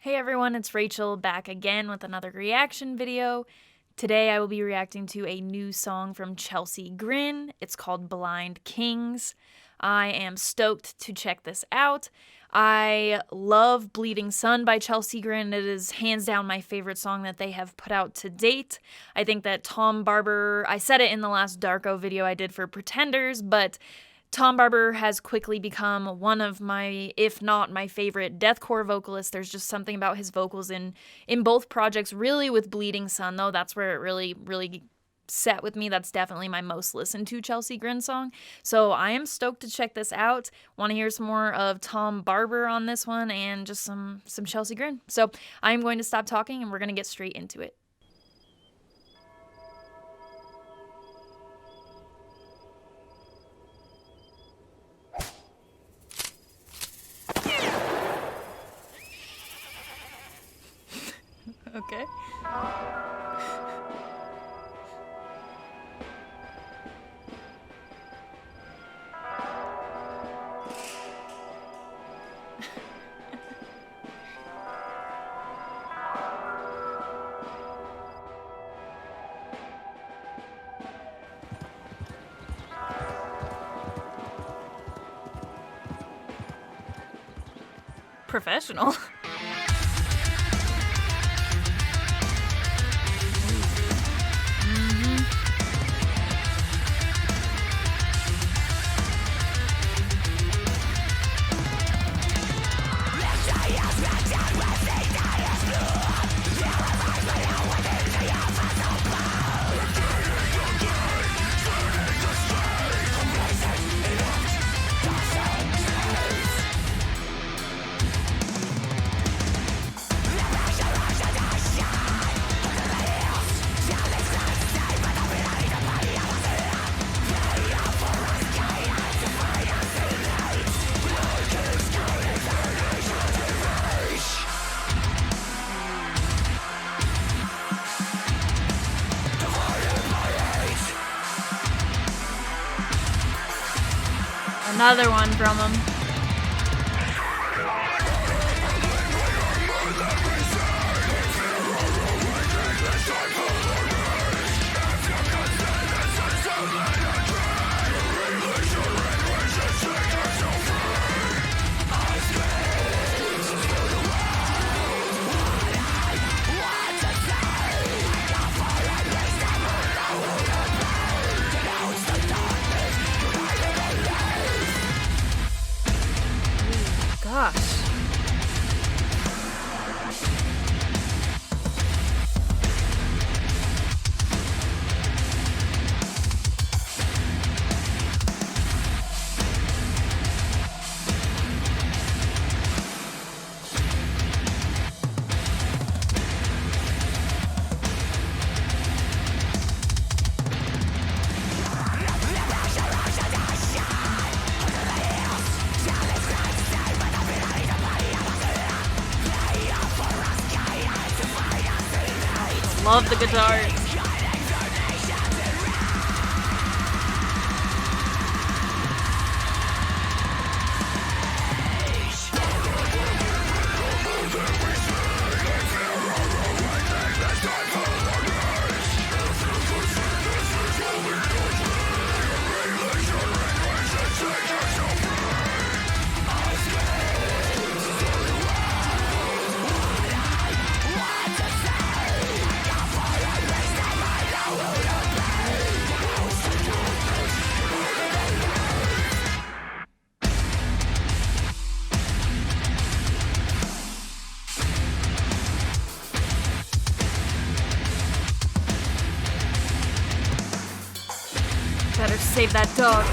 Hey everyone, it's Rachel back again with another reaction video. Today I will be reacting to a new song from Chelsea Grin. It's called Blind Kings. I am stoked to check this out. I love Bleeding Sun by Chelsea Grin. It is hands down my favorite song that they have put out to date. I think that Tom Barber, I said it in the last Darko video I did for Pretenders, but Tom Barber has quickly become one of my, if not my favorite deathcore vocalists. There's just something about his vocals in both projects, really with Bleeding Sun though. That's where it really set with me. That's definitely my most listened to Chelsea Grin song. So I am stoked to check this out. Want to hear some more of Tom Barber on this one and just some Chelsea Grin. So I'm going to stop talking and we're going to get straight into it. Okay. Professional. Another one from him. Gosh. Love the guitars. Better save that dog.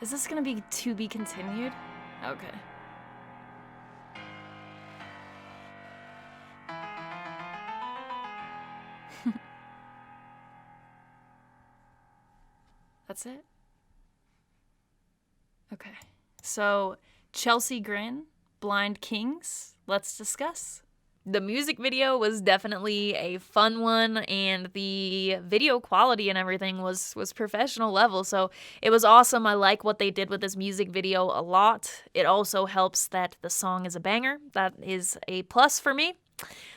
Is this gonna be to be continued? Okay. That's it? Okay. So, Chelsea Grin, Blind Kings, let's discuss. The music video was definitely a fun one, and the video quality and everything was professional level, so it was awesome. I like what they did with this music video a lot. It also helps that the song is a banger. That is a plus for me.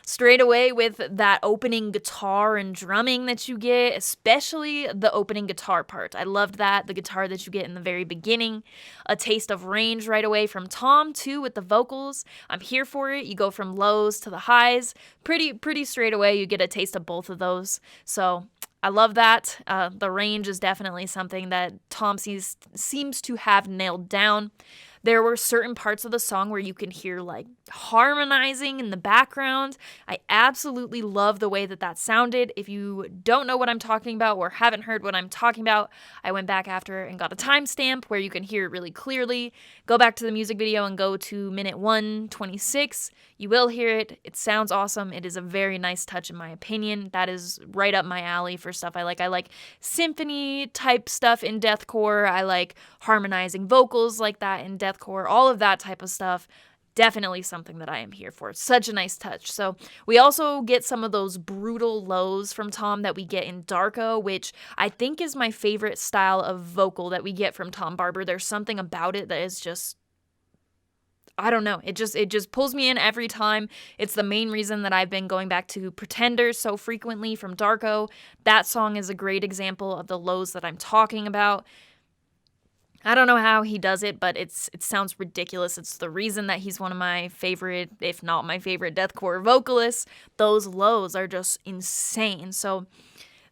Straight away with that opening guitar and drumming that you get, especially the opening guitar part. I loved that, the guitar that you get in the very beginning. A taste of range right away from Tom, too, with the vocals. I'm here for it. You go from lows to the highs. Pretty straight away, you get a taste of both of those. So I love that. The range is definitely something that Tom seems to have nailed down. There were certain parts of the song where you can hear like harmonizing in the background. I absolutely love the way that sounded. If you don't know what I'm talking about or haven't heard what I'm talking about, I went back after and got a timestamp where you can hear it really clearly. Go back to the music video and go to minute 1:26. You will hear it. It sounds awesome. It is a very nice touch in my opinion. That is right up my alley for stuff I like. I like symphony type stuff in deathcore. I like harmonizing vocals like that in deathcore. All of that type of stuff. Definitely something that I am here for. It's such a nice touch. So we also get some of those brutal lows from Tom that we get in Darko, which I think is my favorite style of vocal that we get from Tom Barber. There's something about it that is just, I don't know. It just pulls me in every time. It's the main reason that I've been going back to Pretenders so frequently from Darko. That song is a great example of the lows that I'm talking about. I don't know how he does it, but it sounds ridiculous. It's the reason that he's one of my favorite, if not my favorite, deathcore vocalists. Those lows are just insane. So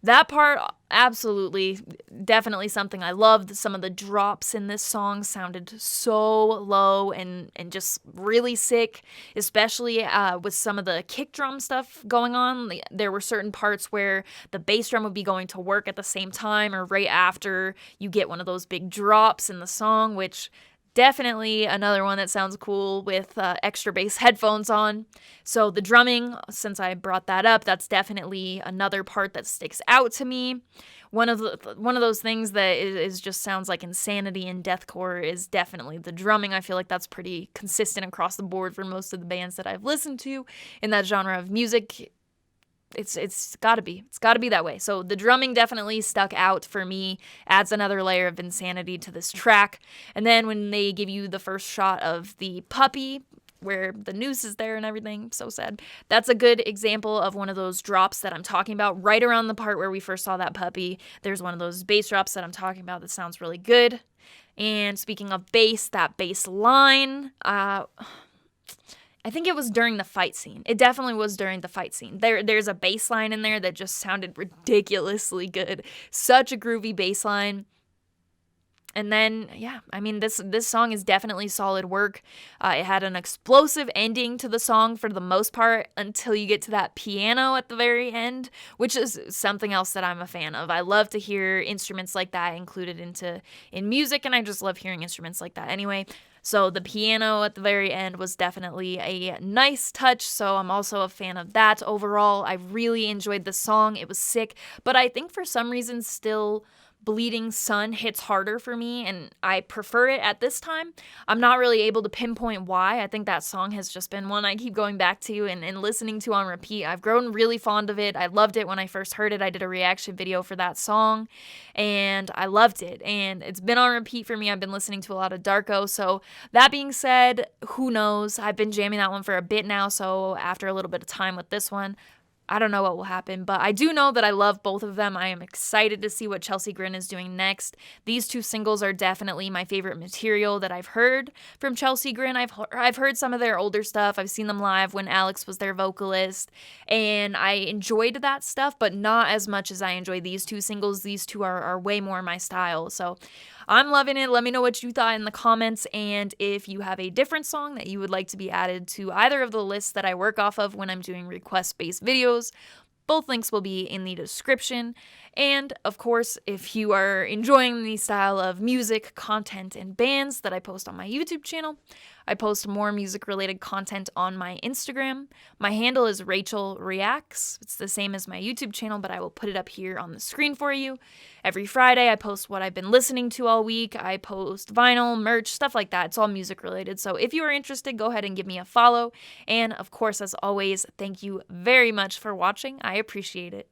that part, absolutely, definitely something I loved. Some of the drops in this song sounded so low and just really sick, especially with some of the kick drum stuff going on. There were certain parts where the bass drum would be going to work at the same time or right after you get one of those big drops in the song, which definitely another one that sounds cool with extra bass headphones on. So the drumming, since I brought that up, that's definitely another part that sticks out to me. One of those things that is just sounds like insanity in deathcore is definitely the drumming. I feel like that's pretty consistent across the board for most of the bands that I've listened to in that genre of music. It's gotta be that way. So the drumming definitely stuck out for me, adds another layer of insanity to this track. And then when they give you the first shot of the puppy where the noose is there and everything, so sad. That's a good example of one of those drops that I'm talking about. Right around the part where we first saw that puppy, there's one of those bass drops that I'm talking about that sounds really good. And speaking of bass, that bass line, I think it was during the fight scene. It definitely was during the fight scene. There's a bass line in there that just sounded ridiculously good. Such a groovy bass line. And then, yeah, I mean, this song is definitely solid work. It had an explosive ending to the song for the most part until you get to that piano at the very end, which is something else that I'm a fan of. I love to hear instruments like that included in music, and I just love hearing instruments like that anyway. So the piano at the very end was definitely a nice touch, so I'm also a fan of that overall. I really enjoyed the song. It was sick, but I think for some reason still Bleeding Sun hits harder for me, and I prefer it at this time. I'm not really able to pinpoint why. I think that song has just been one I keep going back to and listening to on repeat. I've grown really fond of it. I loved it when I first heard it. I did a reaction video for that song, and I loved it, and it's been on repeat for me. I've been listening to a lot of Darko, so that being said, who knows? I've been jamming that one for a bit now, so after a little bit of time with this one, I don't know what will happen, but I do know that I love both of them. I am excited to see what Chelsea Grin is doing next. These two singles are definitely my favorite material that I've heard from Chelsea Grin. I've heard some of their older stuff. I've seen them live when Alex was their vocalist, and I enjoyed that stuff, but not as much as I enjoy these two singles. These two are way more my style, so I'm loving it. Let me know what you thought in the comments, and if you have a different song that you would like to be added to either of the lists that I work off of when I'm doing request-based videos, Both links will be in the description. And of course, if you are enjoying the style of music, content, and bands that I post on my YouTube channel, I post more music-related content on my Instagram. My handle is Rachel Reacts. It's the same as my YouTube channel, but I will put it up here on the screen for you. Every Friday, I post what I've been listening to all week. I post vinyl, merch, stuff like that. It's all music-related. So if you are interested, go ahead and give me a follow. And of course, as always, thank you very much for watching. I appreciate it.